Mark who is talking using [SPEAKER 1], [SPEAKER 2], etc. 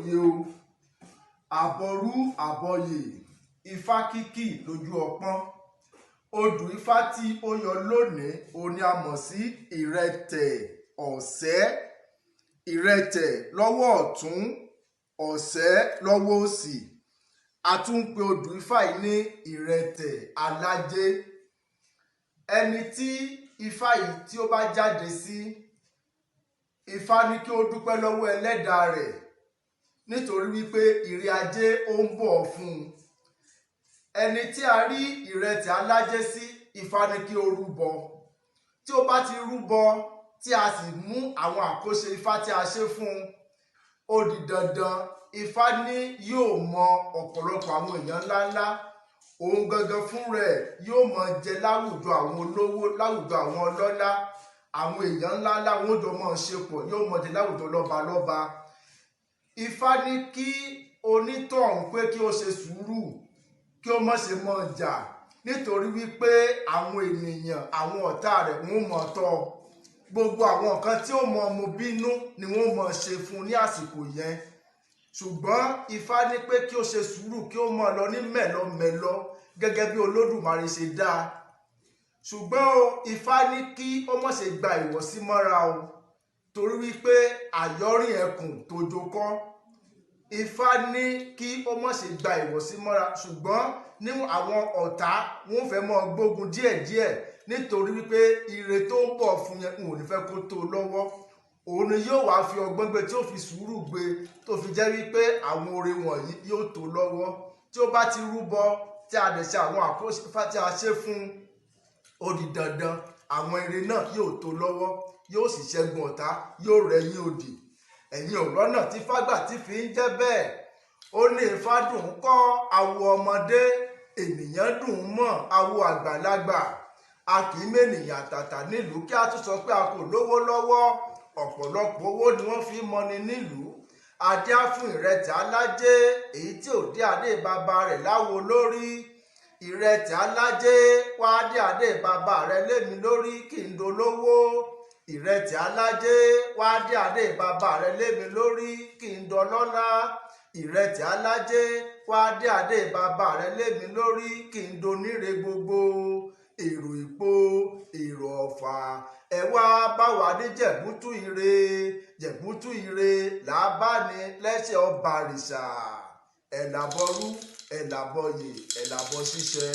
[SPEAKER 1] Olóyè o, àbọ̀rú àbọ̀yè, Ifá Kíkì Lójú Ọpọ. Odù Ifá tí ó yọ lónìí òun ni a mọ̀ sí Ìrẹtẹ Ọ̀sẹ́. Ìrẹtẹ lọ́wọ́ ọ̀tún, Ọ̀sẹ́ lọ́wọ́ òsì. A tún ń pe odù Ifá yìí ní Ìrẹtẹ Alájé. Ẹni tí Ifá yìí tí ó bá jáde sí, Ifá ní kí ó dúpẹ́ lọ́wọ́ ẹlẹ́dàá rẹ̀ nítorí wípé ìrè ajé ó ń bọ̀ fún un. Ẹni tí a rí Ìrẹtẹ Alájé sí, Ifá ní kí ó rúbọ. Tí ó bá ti rúbọ tí a sì mú àwọn àkóso Ifá tí a ṣe fún un, ó di dandan Ifá ní yóò mọ ọ̀pọ̀lọpọ̀ àwọn èèyàn ńláńlá. Òun gangan fún rẹ̀ yóò mọ jẹ láwùjọ àwọn olówó, láwùjọ àwọn ọlọ́lá, àwọn èèyàn ńláńlá wọn ó jọ mọ ṣe pọ̀, yóò mọ jẹ láwùjọ lọ́balọ́ba. Ifá ní kí onítọ̀hún pé kí ó ṣe sùúrù, kí ó má ṣe mọ jà, nítorí wípé àwọn ènìyàn, àwọn ọ̀tá rẹ̀ wọ́n mọ̀ tọ́. Gbogbo àwọn nǹkan tí ó mọ mu bínú ni wọ́n mọ̀ ṣe fún ní àsìkò yẹn. Ṣùgbọ́n Ifá ní pé kí ó ṣe sùúrù, kí ó mọ lọ ní mẹ̀lọmẹ̀lọ gẹ́gẹ́ bí Olódùmarè ṣe dáa. Ṣùgbọ́n Ifá ní kí ó má ṣe gba ìwọ̀sí mọ́ra o, torí wípé àyọ́rìn ẹkùn tójó kọ́. Ifá ní kí ó má ṣe gba ìwọ̀sí mọ́ra, ṣùgbọ́n ní àwọn ọ̀tá wọn fẹ́ mọ́ gbógun díẹ̀díẹ̀, nítorí wípé ire tó ń bọ̀ fún yẹn n ò ní fẹ́ kó tó lọ́wọ́. Òun ni yóò wá fi ọgbọ́n gbé, tí ó fi sùúrù gbé, tó fi jẹ́ wípé àwọn oore wọ̀nyí yóò tó lọ́wọ́. Tí ó bá ti rúbọ, tí a dẹ̀ ṣe àwọn àkóso Ifá tí a ṣe fún, ó di dandan àwọn ire náà yóò tó lọ́wọ́, yóò sì ṣẹ́gun ọ̀tá, yóò rẹ̀yìn òdì. Ẹ̀yin ọ̀rọ̀ náà tí fágbà tí fi ń jẹ́ bẹ́ẹ̀. Ó ní Ifá dùn kọ́ awo ọmọdé, ènìyàn dùn mọ̀ awo àgbàlagbà. A kì í mènìyàn àtàtà nílùú kí a tún sọ pé a kò lówó lọ́wọ́. Ọ̀pọ̀lọpọ̀ owó ni wọ́n fi mọni nílùú. Adé á fún Ìrẹtẹ Alájé, èyí tí ò dé adé bàbá rẹ̀ láwo lórí. Ìrẹtẹ Alájé, wá dé adé bàbá rẹ̀ lémi lórí kí n dolówó. Ìrẹtẹ Alájé, wá dé adé bàbá rẹ̀ lémi lórí kí n dọlọ́lá. Ìrẹtẹ Alájé, wá dé adé bàbá rẹ̀ lémi lórí kí n doníre gbogbo. Èrò Ìpó, èrò Ọ̀fà, ẹ wá bá wa ní Jẹ̀bútú Ire. Jẹ̀bútú Ire làá bá ní lẹ́sẹ̀ ọba àrìṣà. Ẹ̀ làbọ̀rú, ẹ̀ làbọ̀yè, ẹ̀ làbọ̀ ṣíṣẹ.